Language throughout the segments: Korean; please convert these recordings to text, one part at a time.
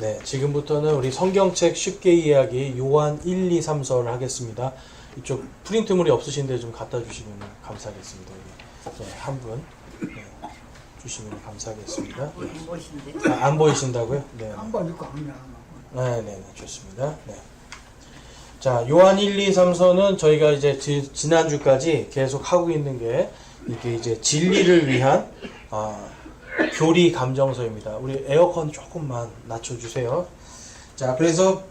네, 지금부터는 우리 성경책 쉽게 이해하기 요한 1, 2, 3서를 하겠습니다. 이쪽 프린트물이 없으신데 좀 갖다 주시면 감사하겠습니다. 네, 한 분 주시면 감사하겠습니다. 안 보이신데? 안 보이신다고요? 네. 안 보니까 그냥 네, 좋습니다. 네. 자, 요한 1, 2, 3서는 저희가 이제 지난주까지 계속 하고 있는 게 이게 이제 진리를 위한 교리 감정서입니다. 우리 에어컨 조금만 낮춰주세요. 자, 그래서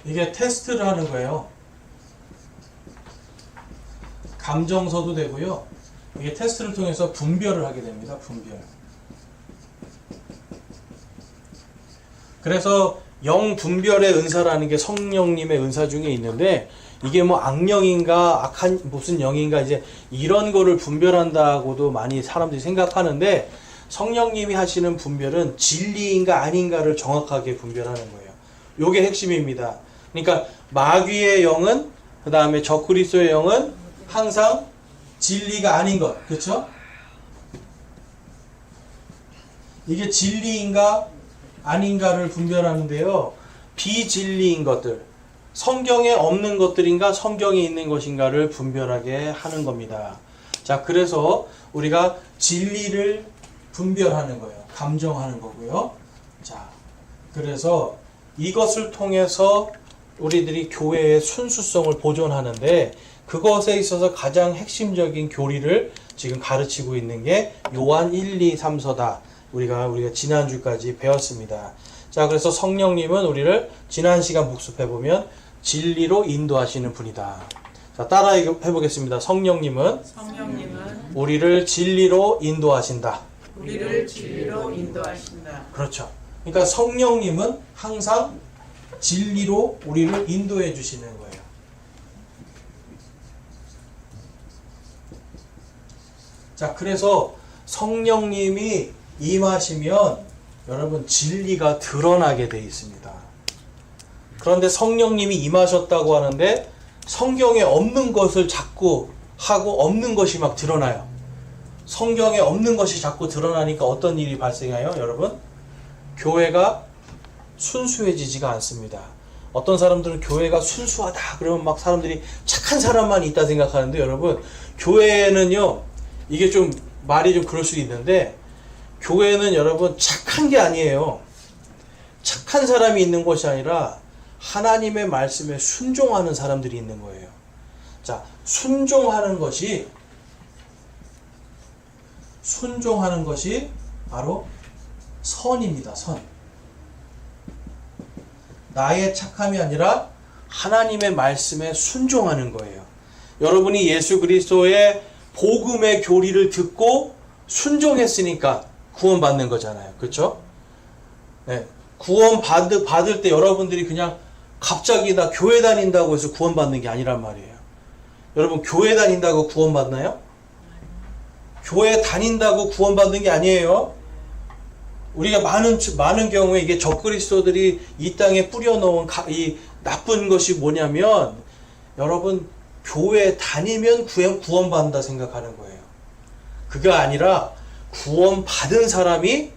이게 테스트를 하는 거예요. 감정서도 되고요. 이게 테스트를 통해서 분별을 하게 됩니다. 분별. 그래서 영분별의 은사라는 게 성령님의 은사 중에 있는데 이게 뭐 악령인가 악한 무슨 영인가 이제 이런 거를 분별한다고도 많이 사람들이 생각하는데 성령님이 하시는 분별은 진리인가 아닌가를 정확하게 분별하는 거예요. 요게 핵심입니다. 그러니까 마귀의 영은 그 다음에 적그리스도의 영은 항상 진리가 아닌 것, 그렇죠? 이게 진리인가 아닌가를 분별하는데요. 비진리인 것들, 성경에 없는 것들인가 성경에 있는 것인가를 분별하게 하는 겁니다. 자, 그래서 우리가 진리를 분별하는 거예요. 감정하는 거고요. 자, 그래서 이것을 통해서 우리들이 교회의 순수성을 보존하는데 그것에 있어서 가장 핵심적인 교리를 지금 가르치고 있는 게 요한 1, 2, 3서다. 우리가 지난주까지 배웠습니다. 자, 그래서 성령님은 우리를 지난 시간 복습해보면 진리로 인도하시는 분이다. 자, 따라 해보겠습니다. 성령님은 우리를 진리로 인도하신다. 우리를 진리로 인도하신다. 그렇죠. 그러니까 성령님은 항상 진리로 우리를 인도해 주시는 거예요. 자, 그래서 성령님이 임하시면 여러분 진리가 드러나게 돼 있습니다. 그런데 성령님이 임하셨다고 하는데 성경에 없는 것을 자꾸 하고 없는 것이 막 드러나요. 성경에 없는 것이 자꾸 드러나니까 어떤 일이 발생해요, 여러분? 교회가 순수해지지가 않습니다. 어떤 사람들은 교회가 순수하다 그러면 막 사람들이 착한 사람만 있다 생각하는데 여러분, 교회는요, 이게 좀 말이 좀 그럴 수 있는데 교회는 여러분 착한 게 아니에요. 착한 사람이 있는 것이 아니라 하나님의 말씀에 순종하는 사람들이 있는 거예요. 자, 순종하는 것이 바로 선입니다. 선. 나의 착함이 아니라 하나님의 말씀에 순종하는 거예요. 여러분이 예수 그리스도의 복음의 교리를 듣고 순종했으니까 구원받는 거잖아요. 그렇죠? 네. 구원 받을 때 여러분들이 그냥 갑자기 나 교회 다닌다고 해서 구원받는 게 아니란 말이에요. 여러분, 교회 다닌다고 구원받나요? 교회 다닌다고 구원받는 게 아니에요. 우리가 많은 경우에 이게 적그리스도들이 이 땅에 뿌려놓은 이 나쁜 것이 뭐냐면 여러분, 교회 다니면 구원받는다 생각하는 거예요. 그게 아니라 구원받은 사람이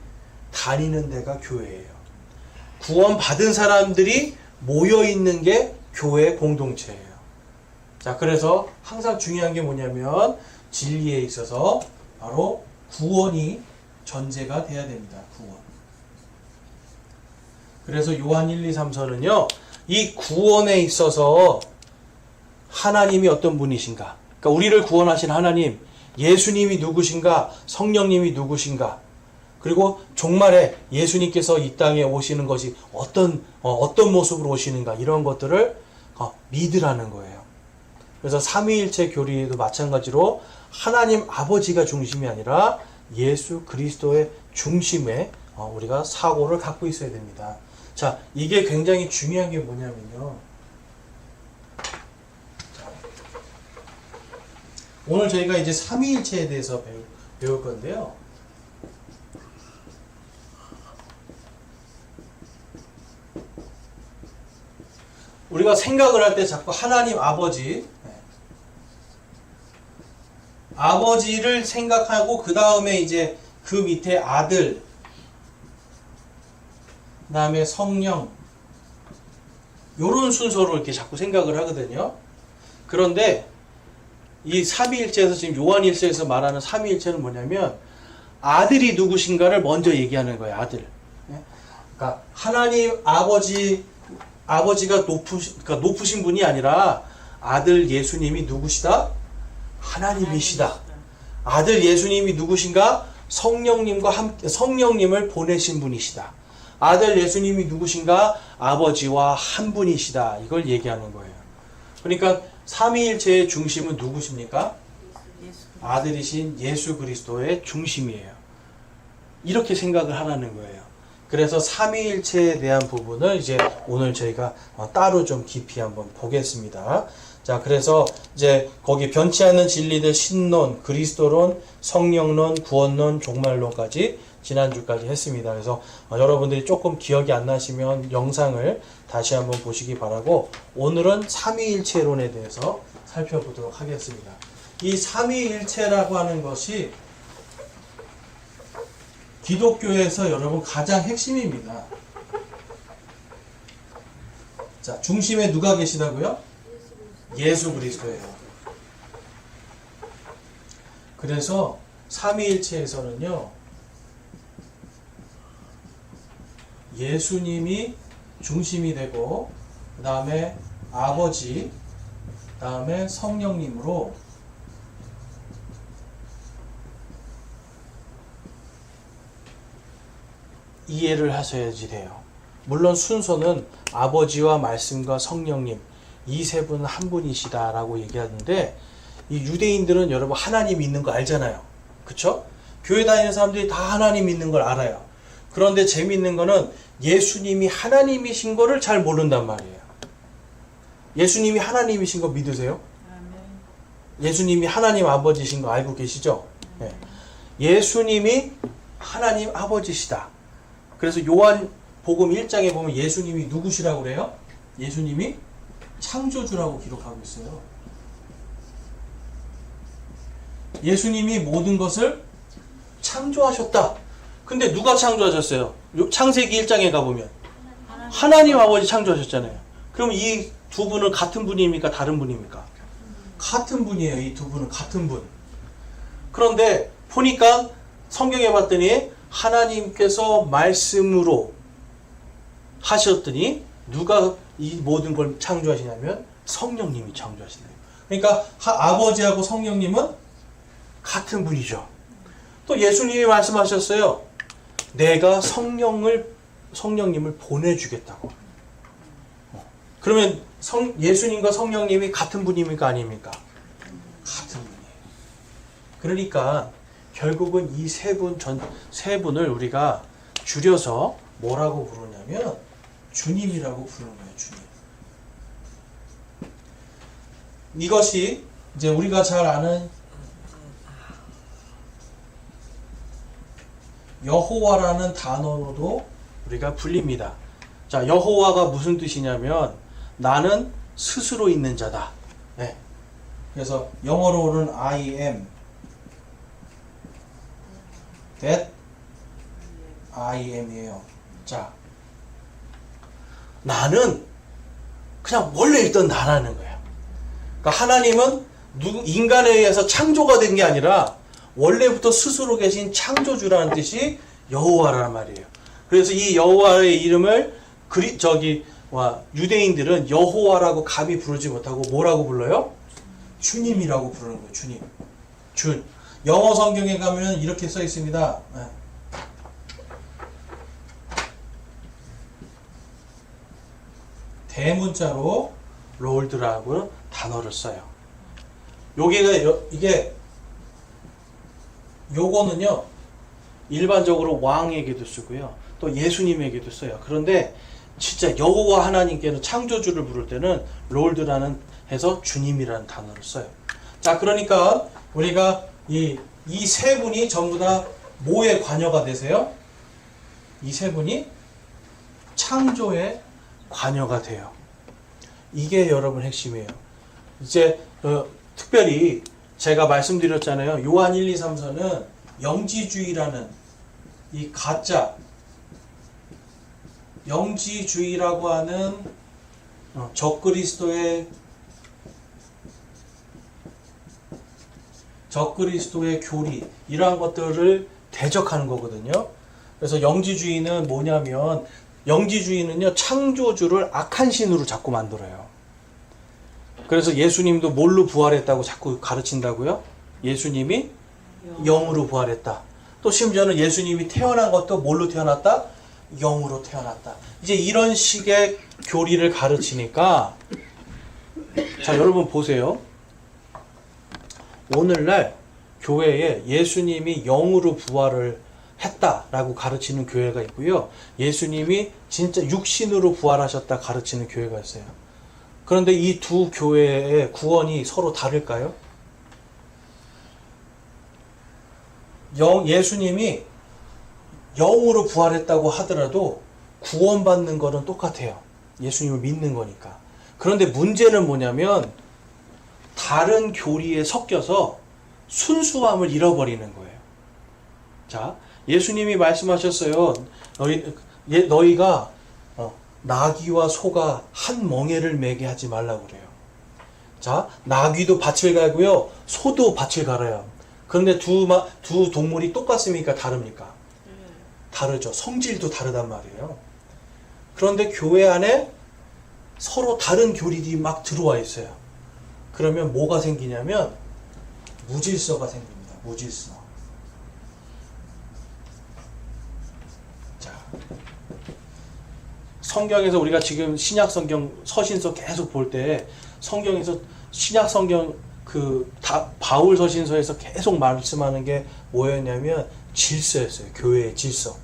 다니는 데가 교회예요. 구원받은 사람들이 모여있는 게 교회 공동체예요. 자, 그래서 항상 중요한 게 뭐냐면 진리에 있어서 바로 구원이 전제가 돼야 됩니다. 구원. 그래서 요한 1, 2, 3서는요. 이 구원에 있어서 하나님이 어떤 분이신가? 그러니까 우리를 구원하신 하나님, 예수님이 누구신가? 성령님이 누구신가? 그리고 종말에 예수님께서 이 땅에 오시는 것이 어떤 모습으로 오시는가? 이런 것들을 믿으라는 거예요. 그래서 삼위일체 교리에도 마찬가지로 하나님 아버지가 중심이 아니라 예수 그리스도의 중심에 우리가 사고를 갖고 있어야 됩니다. 자, 이게 굉장히 중요한 게 뭐냐면요. 오늘 저희가 이제 삼위일체에 대해서 배울 건데요. 우리가 생각을 할 때 자꾸 하나님 아버지를 생각하고 그 다음에 이제 그 밑에 아들, 그 다음에 성령, 요런 순서로 이렇게 자꾸 생각을 하거든요. 그런데 이 삼위일체에서 지금 요한일서에서 말하는 삼위일체는 뭐냐면 아들이 누구신가를 먼저 얘기하는 거예요. 아들. 그러니까 하나님 아버지가 높으신 분이 아니라 아들 예수님이 누구시다? 하나님이시다. 아들 예수님이 누구신가? 성령님과 함께 성령님을 보내신 분이시다. 아들 예수님이 누구신가? 아버지와 한 분이시다. 이걸 얘기하는 거예요. 그러니까 삼위일체의 중심은 누구십니까? 아들이신 예수 그리스도의 중심이에요. 이렇게 생각을 하라는 거예요. 그래서 삼위일체에 대한 부분을 이제 오늘 저희가 따로 좀 깊이 한번 보겠습니다. 자, 그래서 이제 거기 변치 않는 진리들 신론, 그리스도론, 성령론, 구원론, 종말론까지 지난주까지 했습니다. 그래서 여러분들이 조금 기억이 안 나시면 영상을 다시 한번 보시기 바라고 오늘은 삼위일체론에 대해서 살펴보도록 하겠습니다. 이 삼위일체라고 하는 것이 기독교에서 여러분 가장 핵심입니다. 자, 중심에 누가 계시다고요? 예수 그리스도예요. 그래서 삼위일체에서는요, 예수님이 중심이 되고, 그 다음에 아버지, 그 다음에 성령님으로 이해를 하셔야지 돼요. 물론 순서는 아버지와 말씀과 성령님 이 세 분은 한 분이시다라고 얘기하는데 이 유대인들은 여러분 하나님 있는 거 알잖아요. 그쵸? 교회 다니는 사람들이 다 하나님 있는 걸 알아요. 그런데 재미있는 거는 예수님이 하나님이신 거를 잘 모른단 말이에요. 예수님이 하나님이신 거 믿으세요? 예수님이 하나님 아버지신 거 알고 계시죠? 네. 예수님이 하나님 아버지시다. 그래서 요한복음 1장에 보면 예수님이 누구시라고 그래요? 예수님이 창조주라고 기록하고 있어요. 예수님이 모든 것을 창조하셨다. 근데 누가 창조하셨어요? 창세기 1장에 가보면 하나님 아버지 창조하셨잖아요. 그럼 이 두 분은 같은 분입니까? 다른 분입니까? 같은 분이에요. 이 두 분은 같은 분. 그런데 보니까 성경에 봤더니 하나님께서 말씀으로 하셨더니 누가 이 모든 걸 창조하시냐면 성령님이 창조하시네요. 그러니까 아버지하고 성령님은 같은 분이죠. 또 예수님이 말씀하셨어요. 내가 성령님을 보내주겠다고. 그러면 예수님과 성령님이 같은 분입니까? 아닙니까? 같은 분이에요. 그러니까 결국은 이 세 분을 우리가 줄여서 뭐라고 부르냐면 주님이라고 부르는 거예요. 주님. 이것이 이제 우리가 잘 아는 여호와라는 단어로도 우리가 불립니다. 자, 여호와가 무슨 뜻이냐면 나는 스스로 있는 자다. 네. 그래서 영어로는 I am that I am이에요. 자, 나는 그냥 원래 있던 나라는 거예요. 그러니까 하나님은 인간에 의해서 창조가 된 게 아니라 원래부터 스스로 계신 창조주라는 뜻이 여호와라는 말이에요. 그래서 이 여호와의 이름을 유대인들은 여호와라고 감히 부르지 못하고 뭐라고 불러요? 주님이라고 부르는 거예요. 주님. 영어 성경에 가면 이렇게 써 있습니다. 대문자로 롤드라고 단어를 써요. 요거는요, 일반적으로 왕에게도 쓰고요, 또 예수님에게도 써요. 그런데 진짜 여호와 하나님께는 창조주를 부를 때는 롤드라는 해서 주님이라는 단어를 써요. 자, 그러니까 우리가 이 세 분이 전부 다 뭐의 관여가 되세요? 이 세 분이 창조의 관여가 돼요. 이게 여러분 핵심이에요. 이제 특별히 제가 말씀드렸잖아요. 요한 1, 2, 3서는 영지주의라는 이 가짜 영지주의라고 하는 적그리스도의 교리 이러한 것들을 대적하는 거거든요. 그래서 영지주의는 뭐냐면 영지주의는요 창조주를 악한 신으로 자꾸 만들어요. 그래서 예수님도 뭘로 부활했다고 자꾸 가르친다고요? 예수님이 영으로 부활했다. 또 심지어는 예수님이 태어난 것도 뭘로 태어났다? 영으로 태어났다. 이제 이런 식의 교리를 가르치니까 자 여러분 보세요. 오늘날 교회에 예수님이 영으로 부활을 했다라고 가르치는 교회가 있고요. 예수님이 진짜 육신으로 부활하셨다 가르치는 교회가 있어요. 그런데 이 두 교회의 구원이 서로 다를까요? 예수님이 영으로 부활했다고 하더라도 구원받는 거는 똑같아요. 예수님을 믿는 거니까. 그런데 문제는 뭐냐면 다른 교리에 섞여서 순수함을 잃어버리는 거예요. 자, 예수님이 말씀하셨어요. 너희가 나귀와 소가 한 멍에를 매게 하지 말라고 그래요. 자, 나귀도 밭을 갈고요. 소도 밭을 갈아요. 그런데 두 동물이 똑같습니까? 다릅니까? 다르죠. 성질도 다르단 말이에요. 그런데 교회 안에 서로 다른 교리들이 막 들어와 있어요. 그러면 뭐가 생기냐면 무질서가 생깁니다. 무질서. 자, 성경에서 우리가 지금 신약 성경 서신서 계속 볼 때 성경에서 신약 성경 바울 서신서에서 계속 말씀하는 게 뭐였냐면 질서였어요. 교회의 질서.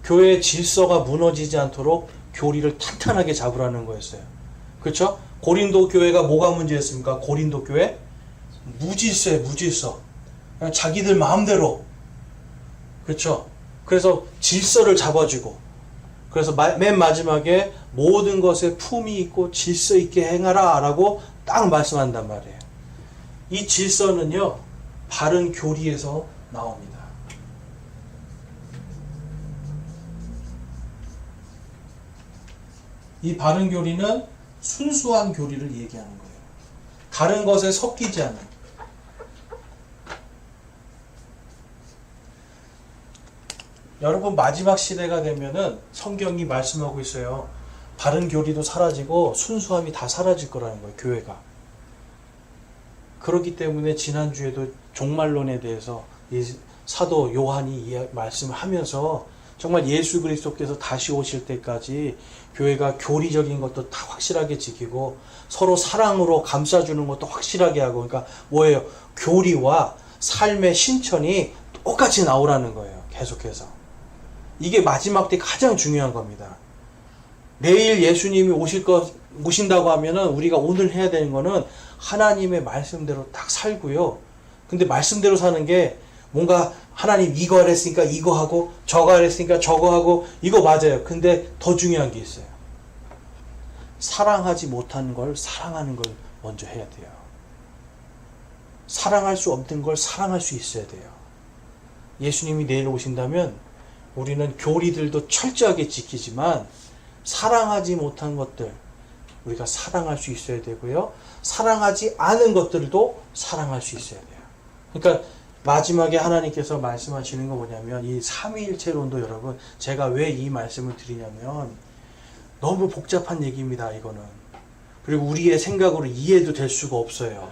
교회의 질서가 무너지지 않도록 교리를 탄탄하게 잡으라는 거였어요. 그렇죠? 고린도 교회가 뭐가 문제였습니까? 고린도 교회 무질서예요. 무질서. 그냥 자기들 마음대로. 그렇죠? 그래서 질서를 잡아주고 그래서 맨 마지막에 모든 것에 품이 있고 질서 있게 행하라 라고 딱 말씀한단 말이에요. 이 질서는요 바른 교리에서 나옵니다. 이 바른 교리는 순수한 교리를 얘기하는 거예요. 다른 것에 섞이지 않는. 여러분 마지막 시대가 되면은 성경이 말씀하고 있어요. 바른 교리도 사라지고 순수함이 다 사라질 거라는 거예요. 교회가. 그렇기 때문에 지난주에도 종말론에 대해서 사도 요한이 말씀을 하면서 정말 예수 그리스도께서 다시 오실 때까지 교회가 교리적인 것도 다 확실하게 지키고 서로 사랑으로 감싸주는 것도 확실하게 하고 그러니까 뭐예요? 교리와 삶의 신천이 똑같이 나오라는 거예요. 계속해서. 이게 마지막 때 가장 중요한 겁니다. 내일 예수님이 오신다고 하면은 우리가 오늘 해야 되는 거는 하나님의 말씀대로 딱 살고요. 근데 말씀대로 사는 게 뭔가 하나님 이거 하랬으니까 이거 하고 저거 하랬으니까 저거 하고 이거 맞아요. 근데 더 중요한 게 있어요. 사랑하지 못하는 걸 사랑하는 걸 먼저 해야 돼요. 사랑할 수 없는 걸 사랑할 수 있어야 돼요. 예수님이 내일 오신다면 우리는 교리들도 철저하게 지키지만 사랑하지 못한 것들 우리가 사랑할 수 있어야 되고요. 사랑하지 않은 것들도 사랑할 수 있어야 돼요. 그러니까 마지막에 하나님께서 말씀하시는 거 뭐냐면 이 삼위일체론도 여러분 제가 왜 이 말씀을 드리냐면 너무 복잡한 얘기입니다. 이거는. 그리고 우리의 생각으로 이해도 될 수가 없어요.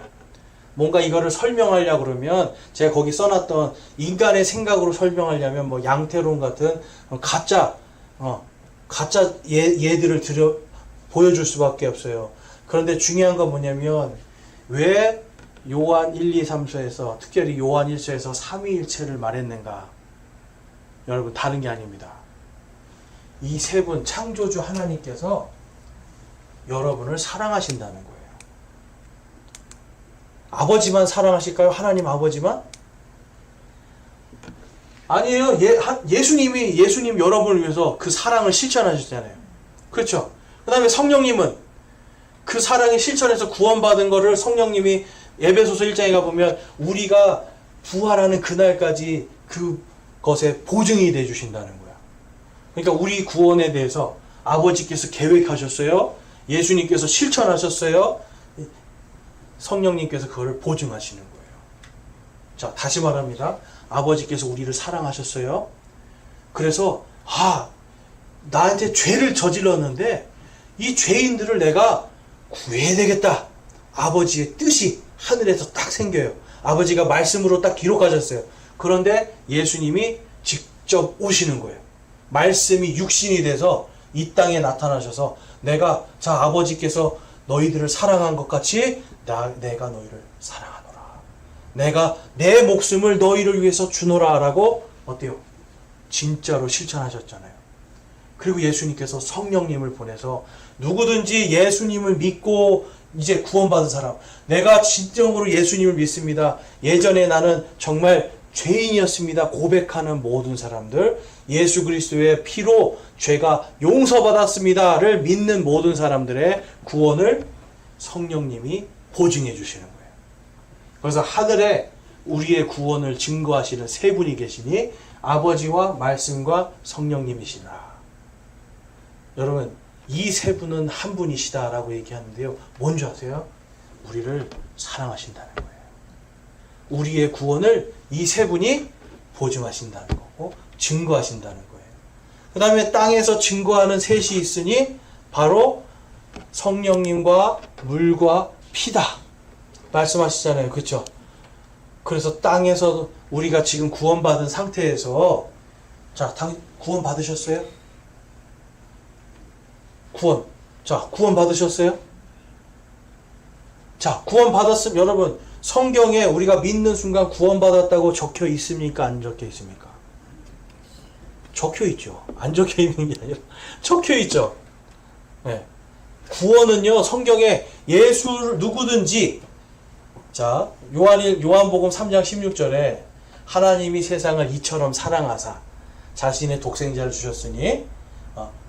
뭔가 이거를 설명하려고 그러면 제가 거기 써놨던 인간의 생각으로 설명하려면 뭐 양태론 같은 가짜 예들을 보여줄 수밖에 없어요. 그런데 중요한 건 뭐냐면 왜 요한 1, 2, 3서에서 특별히 요한 1서에서 삼위일체를 말했는가? 여러분 다른 게 아닙니다. 이 세 분 창조주 하나님께서 여러분을 사랑하신다는 거예요. 아버지만 사랑하실까요? 하나님 아버지만? 아니에요. 예수님 여러분을 위해서 그 사랑을 실천하셨잖아요. 그렇죠? 그 다음에 성령님은 그 사랑이 실천해서 구원받은 거를 성령님이 에베소서 1장에 가보면 우리가 부활하는 그날까지 그것에 보증이 돼 주신다는 거야. 그러니까 우리 구원에 대해서 아버지께서 계획하셨어요. 예수님께서 실천하셨어요. 성령님께서 그걸 보증하시는 거예요. 자, 다시 말합니다. 아버지께서 우리를 사랑하셨어요. 그래서 나한테 죄를 저질렀는데 이 죄인들을 내가 구해야 되겠다. 아버지의 뜻이 하늘에서 딱 생겨요. 아버지가 말씀으로 딱 기록하셨어요. 그런데 예수님이 직접 오시는 거예요. 말씀이 육신이 돼서 이 땅에 나타나셔서 자, 아버지께서 너희들을 사랑한 것 같이 내가 너희를 사랑하노라. 내가 내 목숨을 너희를 위해서 주노라 라고 어때요? 진짜로 실천하셨잖아요. 그리고 예수님께서 성령님을 보내서 누구든지 예수님을 믿고 이제 구원받은 사람, 내가 진정으로 예수님을 믿습니다. 예전에 나는 정말 죄인이었습니다. 고백하는 모든 사람들, 예수 그리스도의 피로 죄가 용서받았습니다를 믿는 모든 사람들의 구원을 성령님이 보증해 주시는 거예요. 그래서 하늘에 우리의 구원을 증거하시는 세 분이 계시니 아버지와 말씀과 성령님이시라. 여러분, 이 세 분은 한 분이시다라고 얘기하는데요. 뭔지 아세요? 우리를 사랑하신다는 거예요. 우리의 구원을 이 세 분이 보증하신다는 거고 증거하신다는 거예요. 그 다음에 땅에서 증거하는 셋이 있으니 바로 성령님과 물과 피다 말씀하시잖아요. 그렇죠? 그래서 땅에서 우리가 지금 구원받은 상태에서 구원 받으셨어요? 구원 받으셨어요? 구원 받았으면 여러분 성경에 우리가 믿는 순간 구원 받았다고 적혀 있습니까? 안 적혀 있습니까? 적혀 있죠. 안 적혀 있는 게 아니라 적혀 있죠. 네. 구원은요, 성경에 예수를 누구든지, 요한복음 3장 16절에 하나님이 세상을 이처럼 사랑하사 자신의 독생자를 주셨으니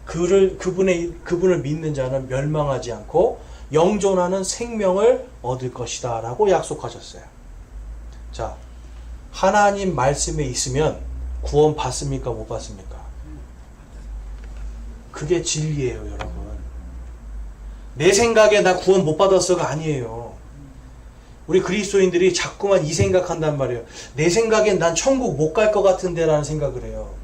그분을 믿는 자는 멸망하지 않고 영존하는 생명을 얻을 것이다 라고 약속하셨어요. 하나님 말씀에 있으면 구원 받습니까? 못 받습니까? 그게 진리예요, 여러분. 내 생각에 나 구원 못 받았어가 아니에요. 우리 그리스도인들이 자꾸만 이 생각한단 말이에요. 내 생각엔 난 천국 못 갈 것 같은데 라는 생각을 해요.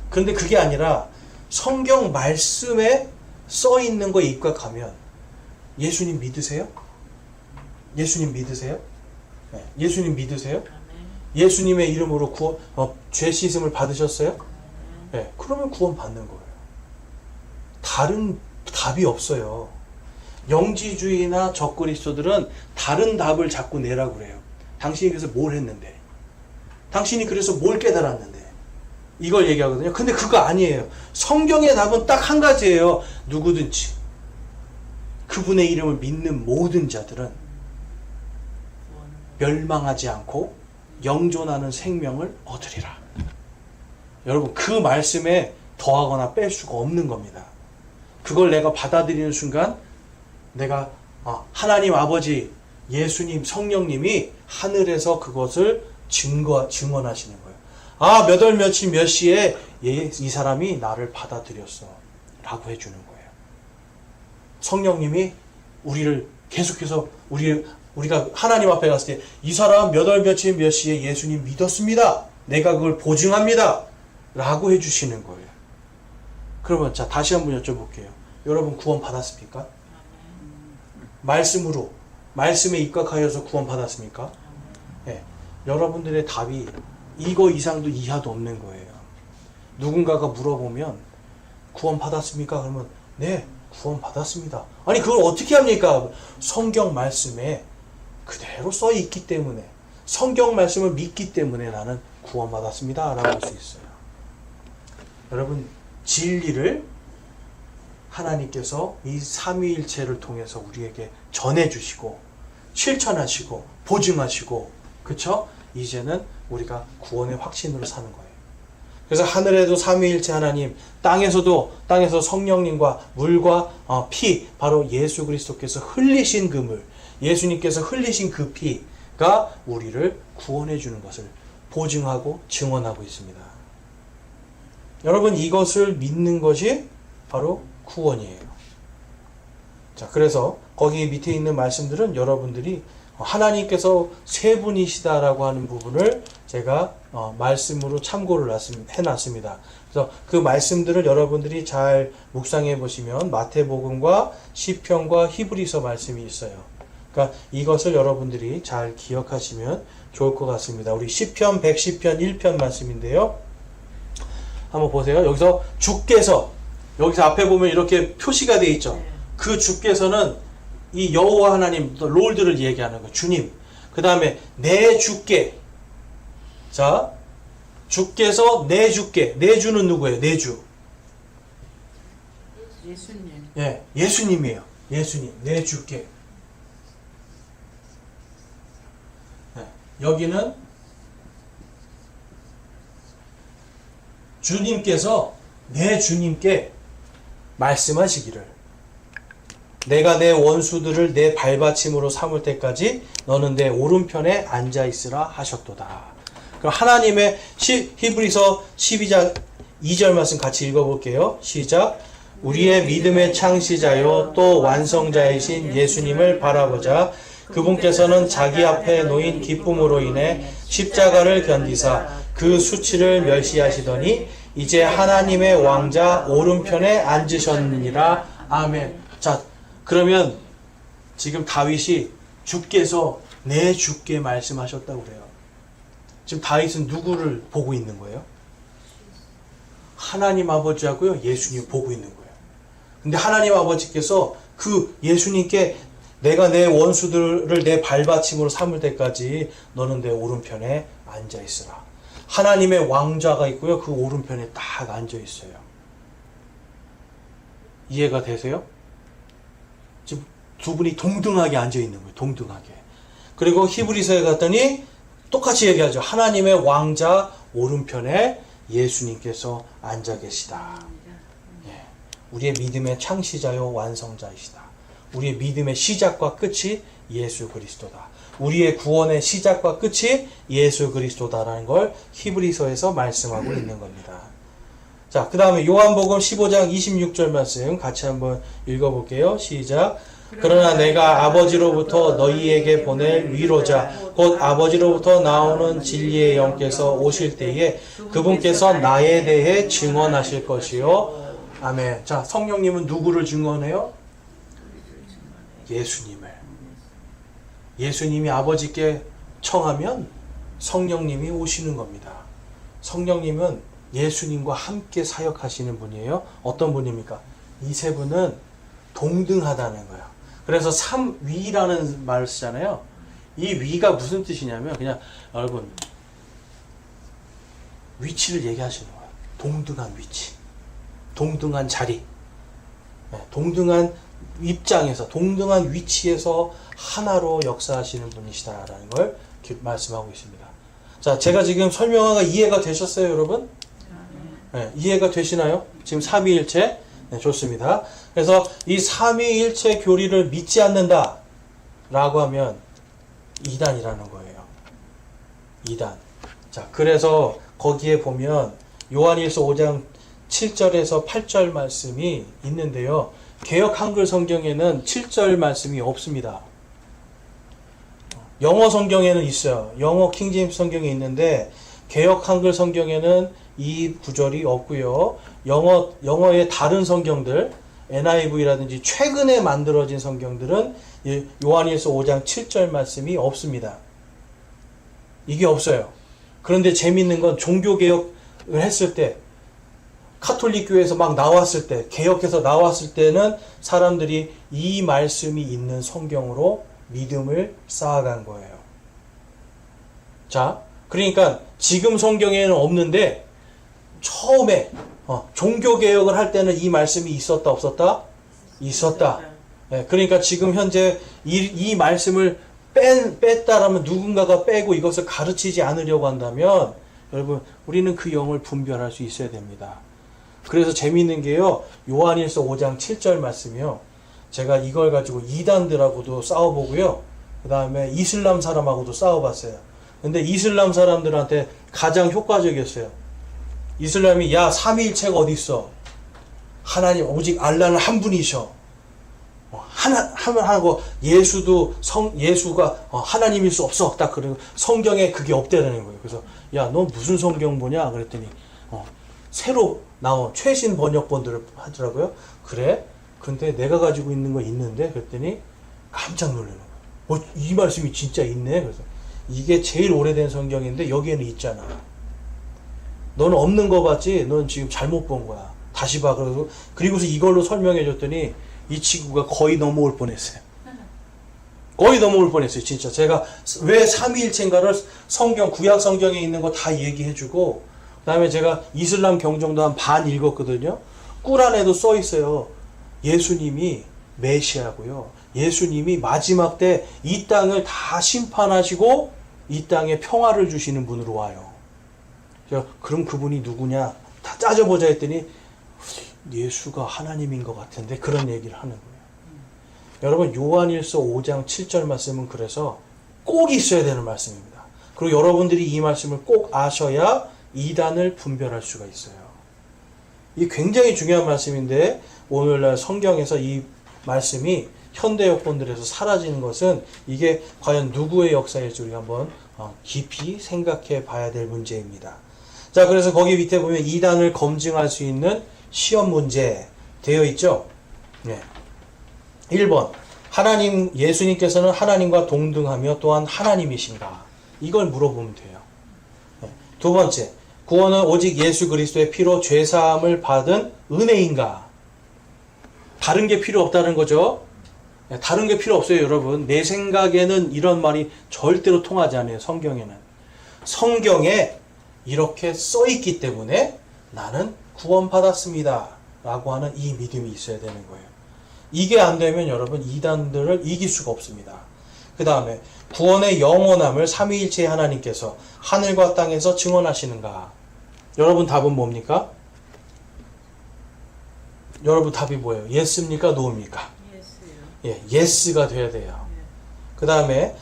그런데 그게 아니라 성경 말씀에 써 있는 거에 입각하면 예수님 믿으세요? 예수님 믿으세요? 네. 예수님 믿으세요? 예수님의 이름으로 죄 씻음을 받으셨어요? 네. 그러면 구원 받는 거예요. 다른 답이 없어요. 영지주의나 적그리스도들은 다른 답을 자꾸 내라고 그래요. 당신이 그래서 뭘 했는데? 당신이 그래서 뭘 깨달았는데? 이걸 얘기하거든요. 근데 그거 아니에요. 성경의 답은 딱 한 가지예요. 누구든지 그분의 이름을 믿는 모든 자들은 멸망하지 않고 영존하는 생명을 얻으리라. 여러분, 그 말씀에 더하거나 뺄 수가 없는 겁니다. 그걸 내가 받아들이는 순간 내가 하나님 아버지, 예수님, 성령님이 하늘에서 그것을 증언하시는 거예요. 몇 월 며칠 몇 시에 이 사람이 나를 받아들였어 라고 해주는 거예요. 성령님이 우리를 계속해서 우리가 하나님 앞에 갔을 때 이 사람 몇 월 며칠 몇 시에 예수님 믿었습니다. 내가 그걸 보증합니다. 라고 해주시는 거예요. 그러면 다시 한번 여쭤볼게요. 여러분 구원 받았습니까? 말씀에 입각하여서 구원 받았습니까? 네. 여러분들의 답이 이거 이상도 이하도 없는 거예요. 누군가가 물어보면 구원 받았습니까? 그러면 네, 구원 받았습니다. 아니 그걸 어떻게 합니까? 성경 말씀에 그대로 써 있기 때문에, 성경 말씀을 믿기 때문에 나는 구원 받았습니다 라고 할 수 있어요. 여러분, 진리를 하나님께서 이 삼위일체를 통해서 우리에게 전해주시고 실천하시고 보증하시고, 그쵸? 이제는 우리가 구원의 확신으로 사는 거예요. 그래서 하늘에도 삼위일체 하나님, 땅에서 성령님과 물과 피, 바로 예수 그리스도께서 흘리신 그 물, 예수님께서 흘리신 그 피가 우리를 구원해 주는 것을 보증하고 증언하고 있습니다. 여러분, 이것을 믿는 것이 바로 구원이에요. 자, 그래서 거기 밑에 있는 말씀들은 여러분들이 하나님께서 세 분이시다라고 하는 부분을 제가 말씀으로 참고를 해놨습니다. 그래서 그 말씀들을 여러분들이 잘 묵상해 보시면 마태복음과 시편과 히브리서 말씀이 있어요. 그러니까 이것을 여러분들이 잘 기억하시면 좋을 것 같습니다. 우리 시편 110편 1편 말씀인데요. 한번 보세요. 여기서 주께서, 여기서 앞에 보면 이렇게 표시가 되어 있죠. 그 주께서는 이 여호와 하나님, 롤드를 얘기하는 거예요. 주님. 그 다음에 내 주께. 자, 주께서 내 주께. 내 주는 누구예요? 내 주. 예수님. 예, 예수님이에요. 예수님. 내 주께. 네, 여기는 주님께서 내 주님께 말씀하시기를, 내가 내 원수들을 내 발받침으로 삼을 때까지 너는 내 오른편에 앉아있으라 하셨도다. 그럼 하나님의 히브리서 12장 2절 말씀 같이 읽어볼게요. 시작. 우리의 믿음의 창시자요 또 완성자이신 예수님을 바라보자. 그분께서는 자기 앞에 놓인 기쁨으로 인해 십자가를 견디사 그 수치를 멸시하시더니 이제 하나님의 왕자 오른편에 앉으셨느니라. 아멘. 자, 그러면 지금 다윗이 주께서 내 주께 말씀하셨다고 그래요. 지금 다윗은 누구를 보고 있는 거예요? 하나님 아버지하고요, 예수님 보고 있는 거예요. 근데 하나님 아버지께서 그 예수님께 내가 내 원수들을 내 발받침으로 삼을 때까지 너는 내 오른편에 앉아 있으라. 하나님의 왕좌가 있고요, 그 오른편에 딱 앉아 있어요. 이해가 되세요? 지금 두 분이 동등하게 앉아 있는 거예요. 동등하게. 그리고 히브리서에 갔더니 똑같이 얘기하죠. 하나님의 왕자 오른편에 예수님께서 앉아 계시다. 예. 우리의 믿음의 창시자요 완성자이시다. 우리의 믿음의 시작과 끝이 예수 그리스도다. 우리의 구원의 시작과 끝이 예수 그리스도다라는 걸 히브리서에서 말씀하고 있는 겁니다. 자, 그 다음에 요한복음 15장 26절 말씀 같이 한번 읽어볼게요. 시작. 그러나 내가 아버지로부터 너희에게 보낼 위로자 곧 아버지로부터 나오는 진리의 영께서 오실 때에 그분께서 나에 대해 증언하실 것이요. 아멘. 자, 성령님은 누구를 증언해요? 예수님을. 예수님이 아버지께 청하면 성령님이 오시는 겁니다. 성령님은 예수님과 함께 사역하시는 분이에요. 어떤 분입니까? 이 세 분은 동등하다는 거예요. 그래서 삼위라는 말을 쓰잖아요. 이 위가 무슨 뜻이냐면 그냥 여러분 위치를 얘기하시는 거예요. 동등한 위치, 동등한 자리, 동등한 입장에서, 동등한 위치에서 하나로 역사하시는 분이시다라는 걸 말씀하고 있습니다. 자, 제가 지금 설명하가 이해가 되셨어요, 여러분? 네, 이해가 되시나요? 지금 삼위일체? 네, 좋습니다. 그래서 이 삼위일체 교리를 믿지 않는다 라고 하면 이단이라는 거예요. 이단. 자, 그래서 거기에 보면 요한일서 5장 7절에서 8절 말씀이 있는데요. 개역 한글 성경에는 7절 말씀이 없습니다. 영어 성경에는 있어요. 영어 킹제임스 성경에 있는데 개역 한글 성경에는 이 구절이 없고요. 영어의 다른 성경들, NIV라든지 최근에 만들어진 성경들은 요한일서 5장 7절 말씀이 없습니다. 이게 없어요. 그런데 재밌는 건 종교개혁을 했을 때, 카톨릭 교회에서 막 나왔을 때, 개혁해서 나왔을 때는 사람들이 이 말씀이 있는 성경으로 믿음을 쌓아간 거예요. 자, 그러니까 지금 성경에는 없는데 처음에 종교개혁을 할 때는 이 말씀이 있었다 없었다? 있었다. 네, 그러니까 지금 현재 이 말씀을 뺐다라면 누군가가 빼고 이것을 가르치지 않으려고 한다면 여러분 우리는 그 영을 분별할 수 있어야 됩니다. 그래서 재미있는 게요. 요한일서 5장 7절 말씀이요. 제가 이걸 가지고 이단들하고도 싸워보고요. 그 다음에 이슬람 사람하고도 싸워봤어요. 근데 이슬람 사람들한테 가장 효과적이었어요. 이슬람이 야 삼위일체가 어디 있어? 하나님 오직 알라는 한 분이셔. 하고 예수가 하나님일 수 없어. 딱 그리고 성경에 그게 없다라는 거예요. 그래서 야 너 무슨 성경 보냐? 그랬더니 새로 나온 최신 번역본들을 하더라고요. 그래? 근데 내가 가지고 있는 거 있는데? 그랬더니 깜짝 놀라는 거예요. 이 말씀이 진짜 있네. 그래서 이게 제일 오래된 성경인데 여기에는 있잖아. 너는 없는 거 봤지? 넌 지금 잘못 본 거야. 다시 봐. 그리고서 이걸로 설명해 줬더니 이 친구가 거의 넘어올 뻔했어요. 거의 넘어올 뻔했어요. 진짜 제가 왜 삼위일체인가를 구약 성경에 있는 거 다 얘기해 주고, 그 다음에 제가 이슬람 경전도 한 반 읽었거든요. 꾸란에도 써 있어요. 예수님이 메시아고요. 예수님이 마지막 때 이 땅을 다 심판하시고 이 땅에 평화를 주시는 분으로 와요. 그럼 그분이 누구냐? 다 따져보자 했더니 예수가 하나님인 것 같은데 그런 얘기를 하는 거예요. 여러분 요한일서 5장 7절 말씀은 그래서 꼭 있어야 되는 말씀입니다. 그리고 여러분들이 이 말씀을 꼭 아셔야 이단을 분별할 수가 있어요. 이 굉장히 중요한 말씀인데 오늘날 성경에서 이 말씀이 현대 여권들에서 사라지는 것은 이게 과연 누구의 역사일지 우리가 한번 깊이 생각해 봐야 될 문제입니다. 자, 그래서 거기 밑에 보면 이단을 검증할 수 있는 시험 문제 되어 있죠. 네. 1번 예수님께서는 하나님과 동등하며 또한 하나님이신가? 이걸 물어보면 돼요. 네. 두 번째, 구원은 오직 예수 그리스도의 피로 죄사함을 받은 은혜인가? 다른 게 필요 없다는 거죠. 네. 다른 게 필요 없어요, 여러분. 내 생각에는 이런 말이 절대로 통하지 않아요, 성경에는. 성경에 이렇게 써 있기 때문에 나는 구원받았습니다 라고 하는 이 믿음이 있어야 되는 거예요. 이게 안 되면 여러분 이단들을 이길 수가 없습니다. 그 다음에 구원의 영원함을 삼위일체의 하나님께서 하늘과 땅에서 증언하시는가? 여러분 답은 뭡니까? 여러분 답이 뭐예요? 예스입니까? 노입니까? 예수요. 예, 예스가 돼야 돼요. 그 다음에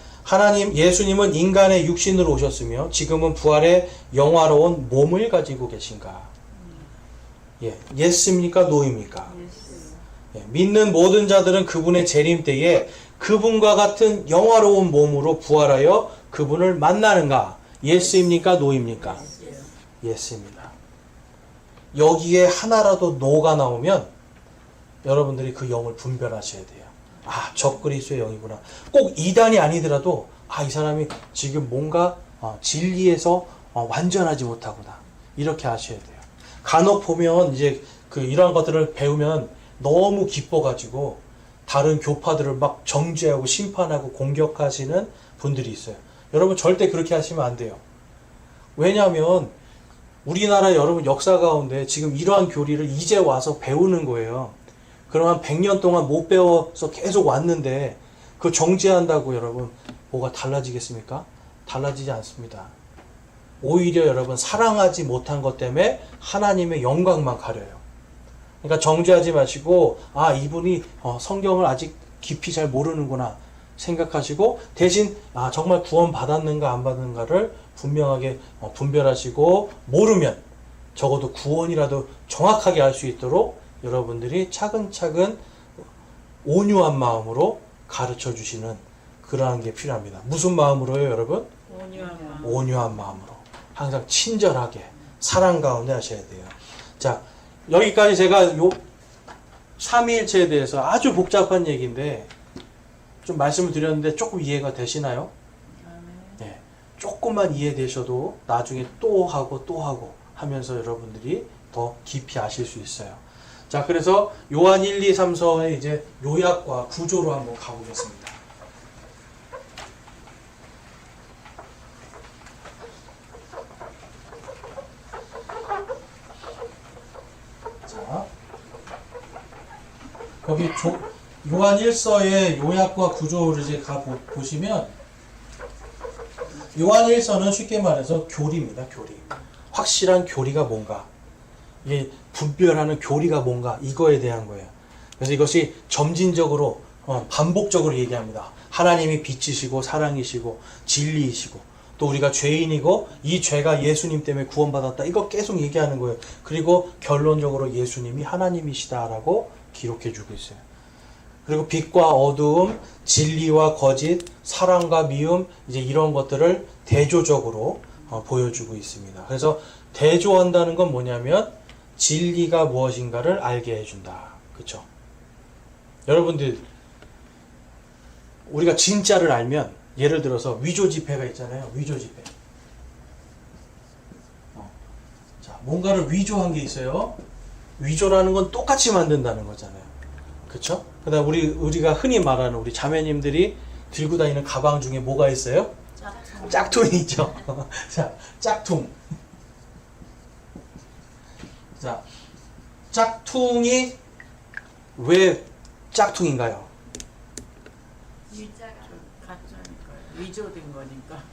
예수님은 인간의 육신으로 오셨으며 지금은 부활의 영화로운 몸을 가지고 계신가? 예, 예스입니까? 노입니까? 예수요. 예, 믿는 모든 자들은 그분의 재림 때에 그분과 같은 영화로운 몸으로 부활하여 그분을 만나는가? 예스입니까? 노입니까? 예수요. 예스입니다. 여기에 하나라도 노가 나오면 여러분들이 그 영을 분별하셔야 돼요. 아, 적그리스도의 영이구나. 꼭 이단이 아니더라도 이 사람이 지금 뭔가 진리에서 완전하지 못하구나. 이렇게 아셔야 돼요. 간혹 보면 이제 이런 것들을 배우면 너무 기뻐가지고 다른 교파들을 막 정죄하고 심판하고 공격하시는 분들이 있어요. 여러분 절대 그렇게 하시면 안 돼요. 왜냐하면 우리나라 여러분 역사 가운데 지금 이러한 교리를 이제 와서 배우는 거예요. 그럼 한 100년 동안 못 배워서 계속 왔는데 그 정죄한다고 여러분 뭐가 달라지겠습니까? 달라지지 않습니다. 오히려 여러분 사랑하지 못한 것 때문에 하나님의 영광만 가려요. 그러니까 정죄하지 마시고 이분이 성경을 아직 깊이 잘 모르는구나 생각하시고 대신 정말 구원 받았는가 안 받았는가를 분명하게 분별하시고 모르면 적어도 구원이라도 정확하게 알 수 있도록 여러분들이 차근차근 온유한 마음으로 가르쳐 주시는 그러한 게 필요합니다. 무슨 마음으로요, 여러분? 온유한 마음. 온유한 마음으로. 항상 친절하게 사랑 가운데 하셔야 돼요. 자, 여기까지 제가 삼위일체에 대해서 아주 복잡한 얘기인데 좀 말씀을 드렸는데 조금 이해가 되시나요? 네. 조금만 이해되셔도 나중에 또 하고 하면서 여러분들이 더 깊이 아실 수 있어요. 자, 그래서 요한 1, 2, 3, 4의 이제 요약과 구조로 한번 가보겠습니다. 자, 거기 요한 1서의 요약과 구조를 이제 보시면 요한 1서는 쉽게 말해서 교리입니다. 교리. 확실한 교리가 뭔가. 이게 분별하는 교리가 뭔가 이거에 대한 거예요. 그래서 이것이 점진적으로 반복적으로 얘기합니다. 하나님이 빛이시고 사랑이시고 진리이시고 또 우리가 죄인이고 이 죄가 예수님 때문에 구원받았다. 이거 계속 얘기하는 거예요. 그리고 결론적으로 예수님이 하나님이시다라고 기록해주고 있어요. 그리고 빛과 어두움, 진리와 거짓, 사랑과 미움, 이제 이런 것들을 대조적으로 보여주고 있습니다. 그래서 대조한다는 건 뭐냐면 진리가 무엇인가를 알게 해준다. 그렇죠? 여러분들 우리가 진짜를 알면 예를 들어서 위조 지폐가 있잖아요. 위조 지폐. 자, 뭔가를 위조한 게 있어요. 위조라는 건 똑같이 만든다는 거잖아요. 그렇죠? 그다음 우리가 흔히 말하는 우리 자매님들이 들고 다니는 가방 중에 뭐가 있어요? 짝퉁이 있죠. 자, 짝퉁. 자, 짝퉁이 왜 짝퉁인가요? 가짜니까요. 위조된 거니까.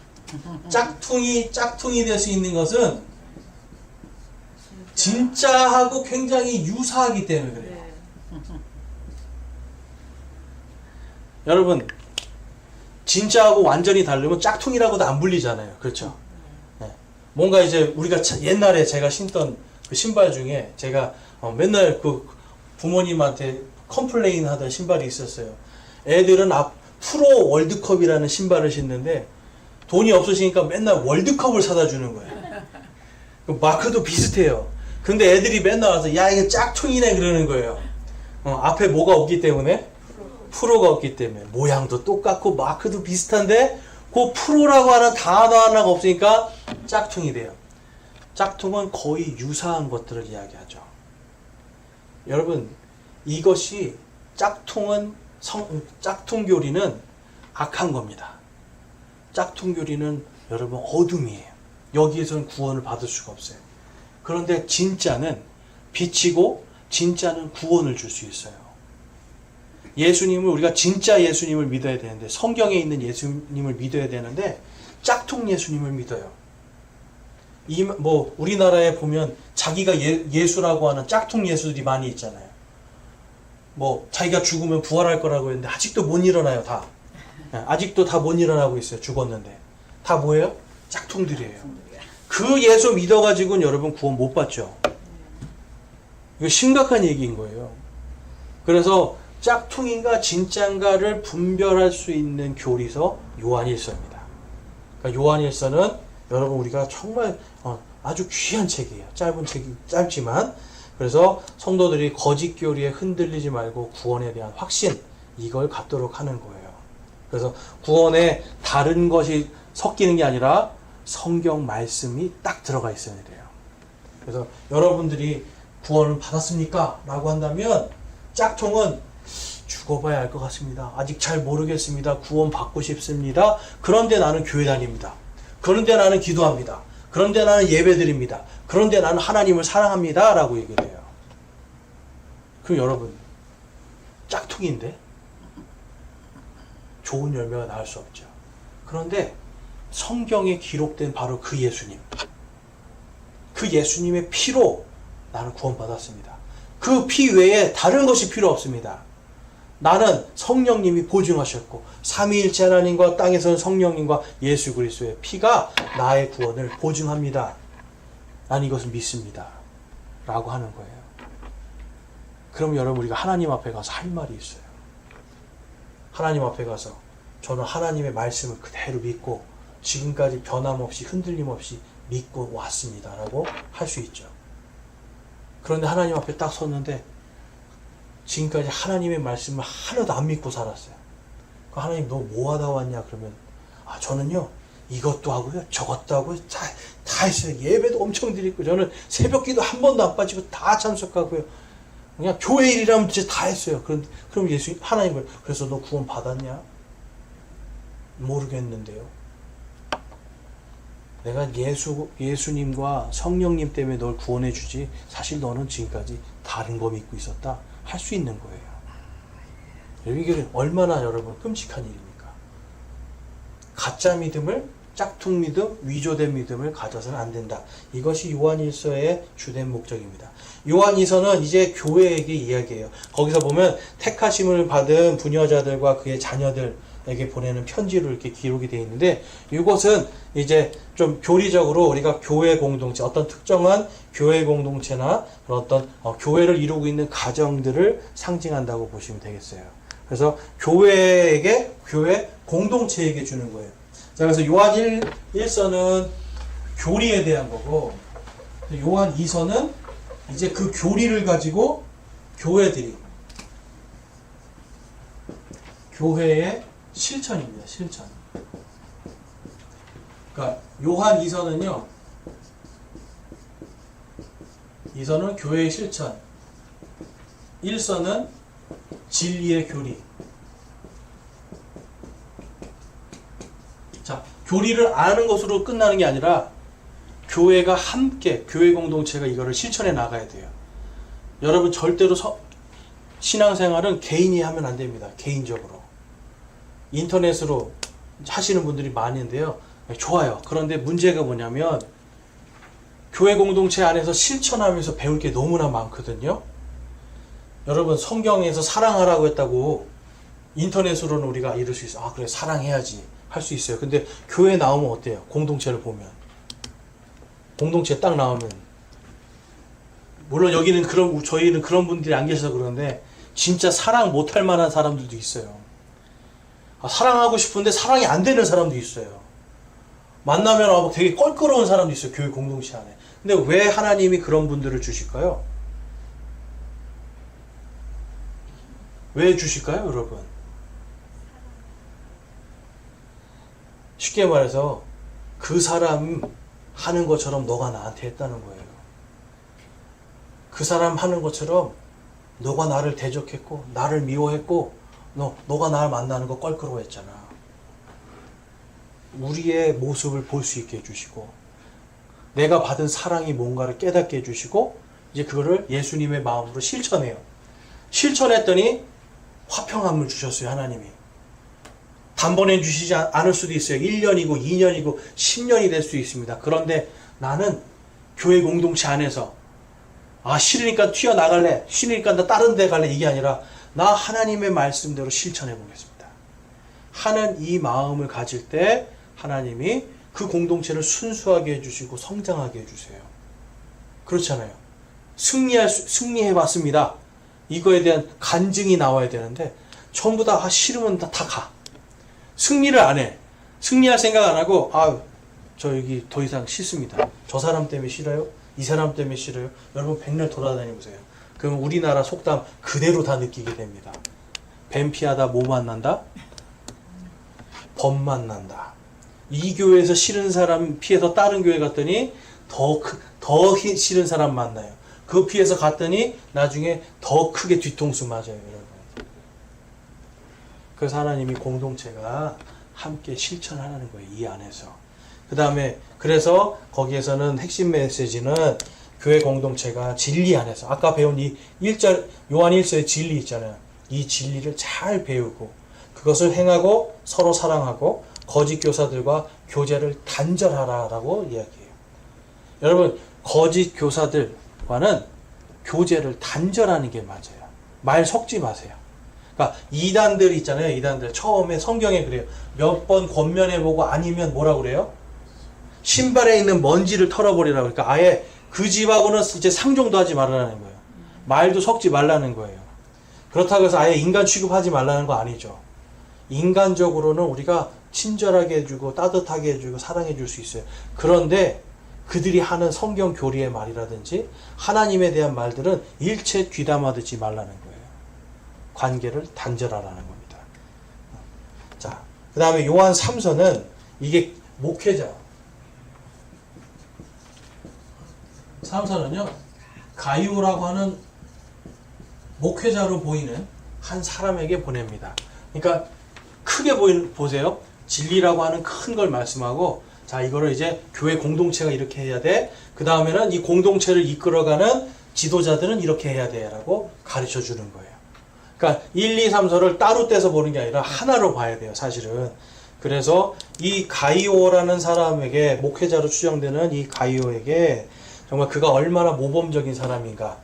짝퉁이 될 수 있는 것은 진짜하고 굉장히 유사하기 때문에 그래요. 네. 여러분, 진짜하고 완전히 다르면 짝퉁이라고도 안 불리잖아요. 그렇죠? 네. 뭔가 이제 우리가 옛날에 제가 신던 그 신발 중에 제가 맨날 그 부모님한테 컴플레인 하던 신발이 있었어요. 애들은 프로 월드컵이라는 신발을 신는데 돈이 없으시니까 맨날 월드컵을 사다 주는 거예요. 그 마크도 비슷해요. 근데 애들이 맨날 와서 야 이거 짝퉁이네 그러는 거예요. 앞에 뭐가 없기 때문에? 프로가 없기 때문에. 모양도 똑같고 마크도 비슷한데 그 프로라고 하는 단어 하나가 없으니까 짝퉁이 돼요. 짝퉁은 거의 유사한 것들을 이야기하죠. 여러분, 이것이 짝퉁교리는 악한 겁니다. 짝퉁교리는 여러분 어둠이에요. 여기에서는 구원을 받을 수가 없어요. 그런데 진짜는 빛이고 진짜는 구원을 줄 수 있어요. 예수님을 우리가 진짜 예수님을 믿어야 되는데 성경에 있는 예수님을 믿어야 되는데 짝퉁 예수님을 믿어요. 우리나라에 보면 자기가 예수라고 하는 짝퉁 예수들이 많이 있잖아요. 자기가 죽으면 부활할 거라고 했는데 아직도 못 일어나요, 다. 아직도 다 못 일어나고 있어요, 죽었는데. 다 뭐예요? 짝퉁들이에요. 그 예수 믿어가지고는 여러분 구원 못 받죠. 이거 심각한 얘기인 거예요. 그래서 짝퉁인가 진짜인가를 분별할 수 있는 교리서 요한일서입니다. 그러니까 요한일서는 여러분 우리가 정말 아주 귀한 책이에요. 짧지만 그래서 성도들이 거짓 교리에 흔들리지 말고 구원에 대한 확신 이걸 갖도록 하는 거예요. 그래서 구원에 다른 것이 섞이는 게 아니라 성경 말씀이 딱 들어가 있어야 돼요. 그래서 여러분들이 구원을 받았습니까? 라고 한다면 짝퉁은 죽어봐야 알 것 같습니다. 아직 잘 모르겠습니다. 구원 받고 싶습니다. 그런데 나는 교회 다닙니다. 그런데 나는 기도합니다. 그런데 나는 예배드립니다. 그런데 나는 하나님을 사랑합니다. 라고 얘기를 해요. 그럼 여러분 짝퉁인데 좋은 열매가 나올 수 없죠. 그런데 성경에 기록된 바로 그 예수님, 그 예수님의 피로 나는 구원받았습니다. 그 피 외에 다른 것이 필요 없습니다. 나는 성령님이 보증하셨고 삼위일체 하나님과 땅에서는 성령님과 예수 그리스도의 피가 나의 구원을 보증합니다. 나는 이것을 믿습니다. 라고 하는 거예요. 그럼 여러분 우리가 하나님 앞에 가서 할 말이 있어요. 하나님 앞에 가서 저는 하나님의 말씀을 그대로 믿고 지금까지 변함없이 흔들림 없이 믿고 왔습니다. 라고 할 수 있죠. 그런데 하나님 앞에 딱 섰는데 지금까지 하나님의 말씀을 하나도 안 믿고 살았어요. 하나님 너 뭐 하다 왔냐 그러면 저는요 이것도 하고요 저것도 하고요 다 했어요. 예배도 엄청 드리고 저는 새벽기도 한 번도 안 빠지고 다 참석하고요. 그냥 교회 일이라면 진짜 다 했어요. 그럼 예수님 하나님을 그래서 너 구원 받았냐? 모르겠는데요. 내가 예수님과 성령님 때문에 널 구원해 주지 사실 너는 지금까지 다른 거 믿고 있었다 할 수 있는 거예요. 이게 얼마나 여러분 끔찍한 일입니까? 가짜 믿음을 짝퉁 믿음, 위조된 믿음을 가져서는 안 된다. 이것이 요한일서의 주된 목적입니다. 요한일서는 이제 교회에게 이야기해요. 거기서 보면 택하심을 받은 부녀자들과 그의 자녀들 에게 보내는 편지로 이렇게 기록이 되어 있는데, 이것은 이제 좀 교리적으로 우리가 교회 공동체, 어떤 특정한 교회 공동체나 그런 어떤 교회를 이루고 있는 가정들을 상징한다고 보시면 되겠어요. 그래서 교회에게, 교회 공동체에게 주는 거예요. 자, 그래서 요한 1서는 교리에 대한 거고, 요한 2서는 이제 그 교리를 가지고 교회들이, 교회의 실천입니다. 실천. 그러니까 요한 2서는요. 2서는 교회의 실천. 1서는 진리의 교리. 자, 교리를 아는 것으로 끝나는 게 아니라 교회가 함께, 교회 공동체가 이거를 실천해 나가야 돼요. 여러분 절대로 신앙생활은 개인이 하면 안 됩니다. 개인적으로. 인터넷으로 하시는 분들이 많은데요. 좋아요. 그런데 문제가 뭐냐면 교회 공동체 안에서 실천하면서 배울 게 너무나 많거든요. 여러분 성경에서 사랑하라고 했다고 인터넷으로는 우리가 이럴 수 있어요. 아 그래 사랑해야지 할 수 있어요. 근데 교회 나오면 어때요? 공동체를 보면. 공동체 딱 나오면 물론 여기는 저희는 그런 분들이 안 계셔서 그런데 진짜 사랑 못할 만한 사람들도 있어요. 사랑하고 싶은데 사랑이 안 되는 사람도 있어요. 만나면 되게 껄끄러운 사람도 있어요. 교회 공동체 안에. 근데 왜 하나님이 그런 분들을 주실까요? 왜 주실까요, 여러분? 쉽게 말해서 그 사람 하는 것처럼 너가 나한테 했다는 거예요. 그 사람 하는 것처럼 너가 나를 대적했고 나를 미워했고 너가 나를 만나는 거 껄끄러워했잖아. 우리의 모습을 볼 수 있게 해주시고 내가 받은 사랑이 뭔가를 깨닫게 해주시고 이제 그거를 예수님의 마음으로 실천해요. 실천했더니 화평함을 주셨어요. 하나님이. 단번에 주시지 않을 수도 있어요. 1년이고 2년이고 10년이 될 수 있습니다. 그런데 나는 교회 공동체 안에서 싫으니까 튀어나갈래, 싫으니까 나 다른 데 갈래, 이게 아니라 나 하나님의 말씀대로 실천해 보겠습니다 하는 이 마음을 가질 때 하나님이 그 공동체를 순수하게 해주시고 성장하게 해주세요. 그렇잖아요. 승리해 봤습니다. 이거에 대한 간증이 나와야 되는데 전부 다 싫으면 다 가. 승리를 안 해. 승리할 생각 안 하고 저 여기 더 이상 싫습니다. 저 사람 때문에 싫어요? 이 사람 때문에 싫어요? 여러분 백날 돌아다니보세요. 그럼 우리나라 속담 그대로 다 느끼게 됩니다. 뱀 피하다 뭐 만난다? 범 만난다. 이 교회에서 싫은 사람 피해서 다른 교회 갔더니 더 싫은 사람 만나요. 그 피해서 갔더니 나중에 더 크게 뒤통수 맞아요. 여러분. 그래서 하나님이 공동체가 함께 실천하는 거예요. 이 안에서. 그 다음에 그래서 거기에서는 핵심 메시지는 교회 공동체가 진리 안에서 아까 배운 이 1절 요한 1서의 진리 있잖아요. 이 진리를 잘 배우고 그것을 행하고 서로 사랑하고 거짓 교사들과 교제를 단절하라라고 이야기해요. 여러분 거짓 교사들과는 교제를 단절하는 게 맞아요. 말 섞지 마세요. 그러니까 이단들 있잖아요. 이단들 처음에 성경에 그래요. 몇 번 권면해보고 아니면 뭐라고 그래요? 신발에 있는 먼지를 털어버리라고. 그러니까 아예 그 집하고는 이제 상종도 하지 말라는 거예요. 말도 섞지 말라는 거예요. 그렇다고 해서 아예 인간 취급하지 말라는 거 아니죠. 인간적으로는 우리가 친절하게 해주고 따뜻하게 해주고 사랑해 줄 수 있어요. 그런데 그들이 하는 성경 교리의 말이라든지 하나님에 대한 말들은 일체 귀담아 듣지 말라는 거예요. 관계를 단절하라는 겁니다. 자, 그 다음에 요한 3서는 이게 목회자. 3서는요, 가이오라고 하는 목회자로 보이는 한 사람에게 보냅니다. 그러니까 크게 보세요. 진리라고 하는 큰 걸 말씀하고, 자, 이거를 이제 교회 공동체가 이렇게 해야 돼. 그 다음에는 이 공동체를 이끌어가는 지도자들은 이렇게 해야 돼. 라고 가르쳐 주는 거예요. 그러니까 1, 2, 3서를 따로 떼서 보는 게 아니라 하나로 봐야 돼요, 사실은. 그래서 이 가이오라는 사람에게, 목회자로 추정되는 이 가이오에게 정말 그가 얼마나 모범적인 사람인가.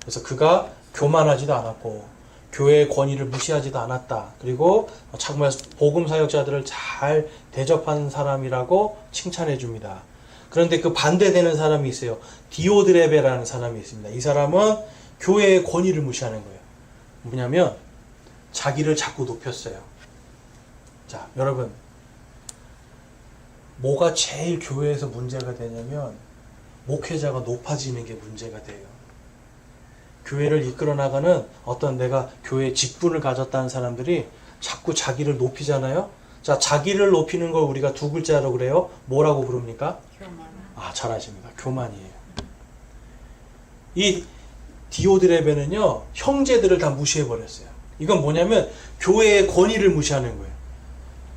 그래서 그가 교만하지도 않았고, 교회의 권위를 무시하지도 않았다. 그리고 정말 복음 사역자들을 잘 대접하는 사람이라고 칭찬해 줍니다. 그런데 그 반대되는 사람이 있어요. 디오드레베라는 사람이 있습니다. 이 사람은 교회의 권위를 무시하는 거예요. 뭐냐면 자기를 자꾸 높였어요. 자, 여러분, 뭐가 제일 교회에서 문제가 되냐면 목회자가 높아지는 게 문제가 돼요. 교회를 이끌어 나가는 어떤 내가 교회의 직분을 가졌다는 사람들이 자꾸 자기를 높이잖아요. 자, 자기를 높이는 걸 우리가 두 글자로 그래요. 뭐라고 부릅니까? 교만. 아, 잘하십니다. 교만이에요. 이 디오드레베는요, 형제들을 다 무시해버렸어요. 이건 뭐냐면 교회의 권위를 무시하는 거예요.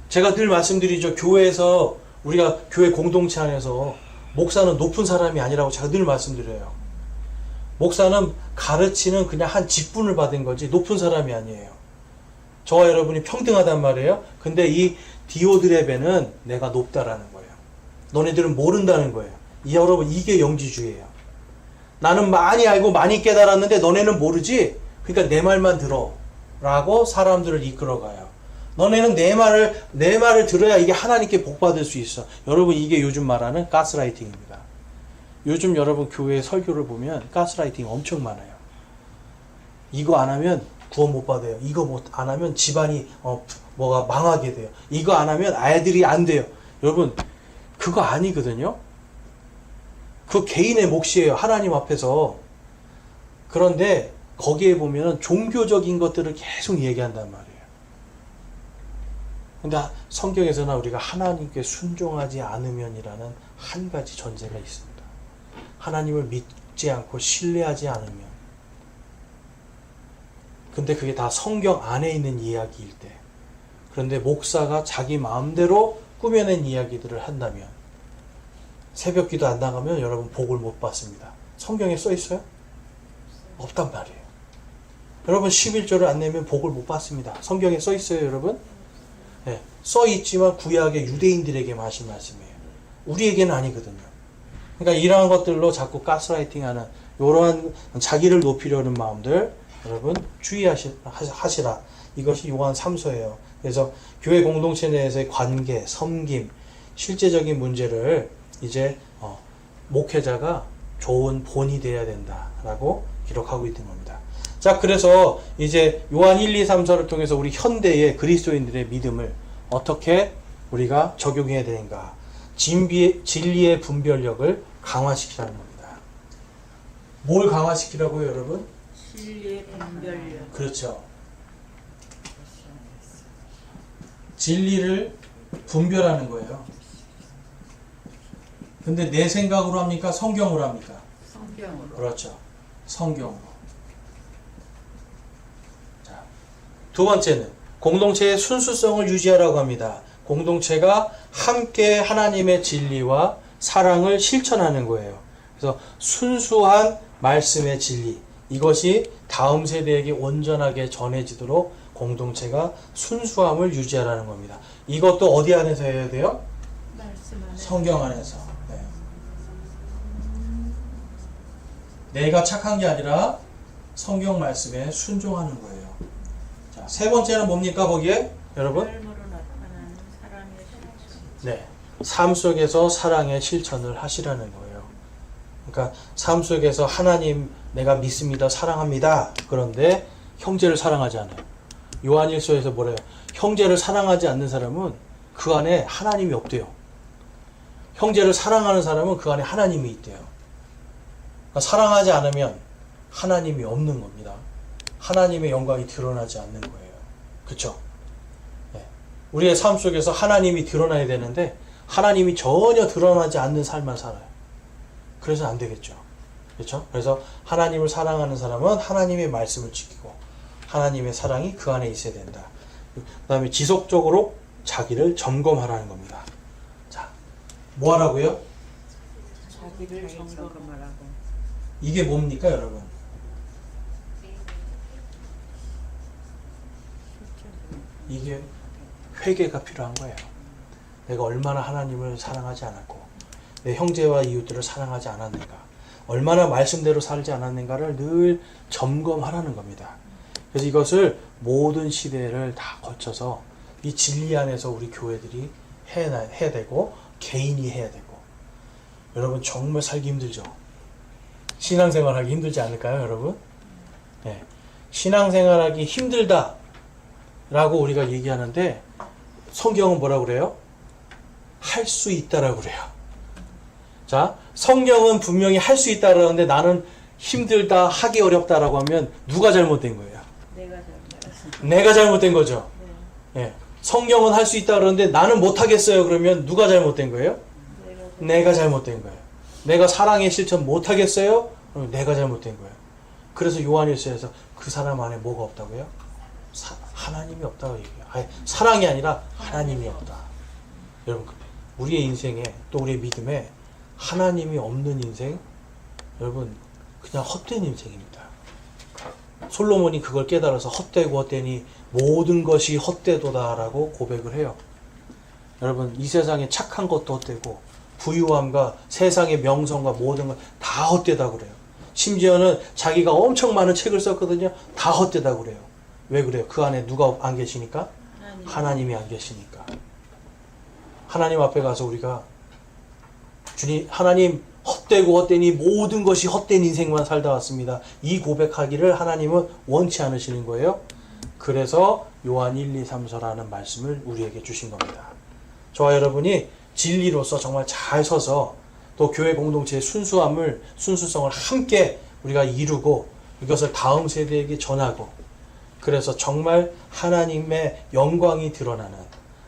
제가 늘 말씀드리죠. 교회에서 우리가 교회 공동체 안에서 목사는 높은 사람이 아니라고 제가 늘 말씀드려요. 목사는 가르치는 그냥 한 직분을 받은 거지 높은 사람이 아니에요. 저와 여러분이 평등하단 말이에요. 근데 이 디오드레베는 내가 높다라는 거예요. 너네들은 모른다는 거예요. 여러분, 이게 영지주의예요. 나는 많이 알고 많이 깨달았는데 너네는 모르지? 그러니까 내 말만 들어 라고 사람들을 이끌어가요. 너네는 내 말을 들어야 이게 하나님께 복 받을 수 있어. 여러분, 이게 요즘 말하는 가스라이팅입니다. 요즘 여러분 교회 설교를 보면 가스라이팅 엄청 많아요. 이거 안 하면 구원 못 받아요. 이거 안 하면 집안이 뭐가 망하게 돼요. 이거 안 하면 아이들이 안 돼요. 여러분, 그거 아니거든요. 그 개인의 몫이에요. 하나님 앞에서. 그런데 거기에 보면 종교적인 것들을 계속 얘기한단 말이에요. 근데 성경에서는 우리가 하나님께 순종하지 않으면이라는 한 가지 전제가 있습니다. 하나님을 믿지 않고 신뢰하지 않으면. 근데 그게 다 성경 안에 있는 이야기일 때. 그런데 목사가 자기 마음대로 꾸며낸 이야기들을 한다면, 새벽 기도 안 나가면 여러분 복을 못 받습니다. 성경에 써 있어요? 없단 말이에요. 여러분 11조를 안 내면 복을 못 받습니다. 성경에 써 있어요, 여러분? 네, 써 있지만 구약의 유대인들에게만 하신 말씀이에요. 우리에게는 아니거든요. 그러니까 이러한 것들로 자꾸 가스라이팅하는 이러한 자기를 높이려는 마음들 여러분 주의하시라. 이것이 요한 3서예요. 그래서 교회 공동체 내에서의 관계, 섬김, 실제적인 문제를 이제 목회자가 좋은 본이 되어야 된다라고 기록하고 있는 겁니다. 자, 그래서 이제 요한 1, 2, 3서를 통해서 우리 현대의 그리스도인들의 믿음을 어떻게 우리가 적용해야 되는가? 진리의 분별력을 강화시키라는 겁니다. 뭘 강화시키라고요, 여러분? 진리의 분별력. 그렇죠. 진리를 분별하는 거예요. 근데 내 생각으로 합니까? 성경으로 합니까? 성경으로. 그렇죠. 성경으로. 자, 두 번째는 공동체의 순수성을 유지하라고 합니다. 공동체가 함께 하나님의 진리와 사랑을 실천하는 거예요. 그래서 순수한 말씀의 진리, 이것이 다음 세대에게 온전하게 전해지도록 공동체가 순수함을 유지하라는 겁니다. 이것도 어디 안에서 해야 돼요? 말씀 안에. 성경 안에서. 네. 내가 착한 게 아니라 성경 말씀에 순종하는 거예요. 자, 세 번째는 뭡니까, 거기에? 여러분? 삶으로 나타나는 사랑의 실천. 네. 삶 속에서 사랑의 실천을 하시라는 거예요. 그러니까 삶 속에서 하나님 내가 믿습니다, 사랑합니다. 그런데 형제를 사랑하지 않아요. 요한일서에서 뭐래요? 형제를 사랑하지 않는 사람은 그 안에 하나님이 없대요. 형제를 사랑하는 사람은 그 안에 하나님이 있대요. 그러니까 사랑하지 않으면 하나님이 없는 겁니다. 하나님의 영광이 드러나지 않는 거예요. 그렇죠? 네. 우리의 삶 속에서 하나님이 드러나야 되는데 하나님이 전혀 드러나지 않는 삶을 살아요. 그래서 안 되겠죠. 그렇죠? 그래서 하나님을 사랑하는 사람은 하나님의 말씀을 지키고 하나님의 사랑이 그 안에 있어야 된다. 그 다음에 지속적으로 자기를 점검하라는 겁니다. 자, 뭐 하라고요? 자기를 점검하라고. 이게 뭡니까, 여러분? 이게 회개가 필요한 거예요. 내가 얼마나 하나님을 사랑하지 않았고 내 형제와 이웃들을 사랑하지 않았는가, 얼마나 말씀대로 살지 않았는가를 늘 점검하라는 겁니다. 그래서 이것을 모든 시대를 다 거쳐서 이 진리 안에서 우리 교회들이 해야 되고 개인이 해야 되고. 여러분 정말 살기 힘들죠? 신앙생활하기 힘들지 않을까요, 여러분? 네. 신앙생활하기 힘들다라고 우리가 얘기하는데 성경은 뭐라고 그래요? 할 수 있다라고 그래요. 자, 성경은 분명히 할 수 있다 그러는데 나는 힘들다, 하기 어렵다라고 하면 누가 잘못된 거예요? 내가 잘못된 거죠. 네. 성경은 할 수 있다 그러는데 나는 못하겠어요 그러면 누가 잘못된 거예요? 내가 잘못된 거예요. 내가 사랑의 실천 못하겠어요? 그럼 내가 잘못된 거예요. 그래서 요한일서에서 그 사람 안에 뭐가 없다고요? 하나님이 없다고 얘기해요. 아니, 사랑이 아니라 하나님이 없다. 여러분, 우리의 인생에 또 우리의 믿음에 하나님이 없는 인생, 여러분 그냥 헛된 인생입니다. 솔로몬이 그걸 깨달아서 헛되고 헛되니 모든 것이 헛되도다라고 고백을 해요. 여러분, 이 세상에 착한 것도 헛되고 부유함과 세상의 명성과 모든 것 다 헛되다고 그래요. 심지어는 자기가 엄청 많은 책을 썼거든요. 다 헛되다고 그래요. 왜 그래요? 그 안에 누가 안 계시니까? 하나님이 안 계시니까. 하나님 앞에 가서 우리가 주님, 하나님 헛되고 헛되니 모든 것이 헛된 인생만 살다 왔습니다. 이 고백하기를 하나님은 원치 않으시는 거예요. 그래서 요한 1, 2, 3서라는 말씀을 우리에게 주신 겁니다. 저와 여러분이 진리로서 정말 잘 서서 또 교회 공동체의 순수성을 함께 우리가 이루고 이것을 다음 세대에게 전하고, 그래서 정말 하나님의 영광이 드러나는,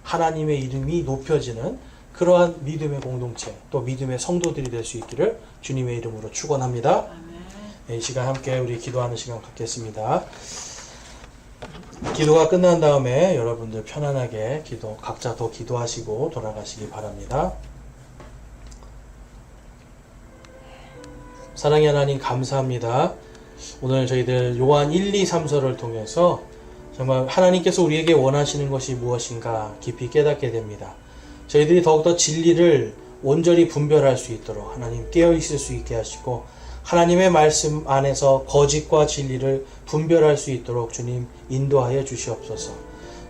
하나님의 이름이 높여지는 그러한 믿음의 공동체, 또 믿음의 성도들이 될 수 있기를 주님의 이름으로 축원합니다. 네, 이 시간 함께 우리 기도하는 시간 갖겠습니다. 기도가 끝난 다음에 여러분들 편안하게 각자 더 기도하시고 돌아가시기 바랍니다. 사랑의 하나님 감사합니다. 오늘 저희들 요한 1, 2, 3서를 통해서 정말 하나님께서 우리에게 원하시는 것이 무엇인가 깊이 깨닫게 됩니다. 저희들이 더욱더 진리를 온전히 분별할 수 있도록 하나님 깨어있을 수 있게 하시고, 하나님의 말씀 안에서 거짓과 진리를 분별할 수 있도록 주님 인도하여 주시옵소서.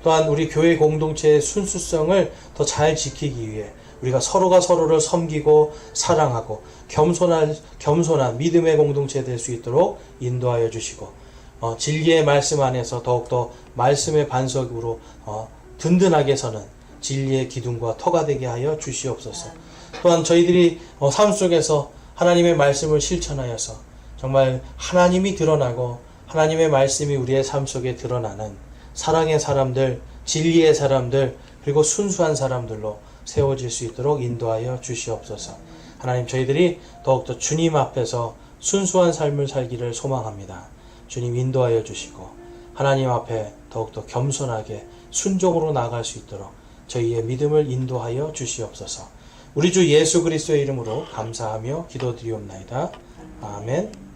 또한 우리 교회 공동체의 순수성을 더 잘 지키기 위해 우리가 서로가 서로를 섬기고 사랑하고 겸손한 믿음의 공동체 될 수 있도록 인도하여 주시고, 진리의 말씀 안에서 더욱더 말씀의 반석으로 든든하게 서는 진리의 기둥과 터가 되게 하여 주시옵소서. 또한 저희들이 삶 속에서 하나님의 말씀을 실천하여서 정말 하나님이 드러나고 하나님의 말씀이 우리의 삶 속에 드러나는 사랑의 사람들, 진리의 사람들, 그리고 순수한 사람들로 세워질 수 있도록 인도하여 주시옵소서. 하나님, 저희들이 더욱더 주님 앞에서 순수한 삶을 살기를 소망합니다. 주님 인도하여 주시고 하나님 앞에 더욱더 겸손하게 순종으로 나아갈 수 있도록 저희의 믿음을 인도하여 주시옵소서. 우리 주 예수 그리스도의 이름으로 감사하며 기도드리옵나이다. 아멘.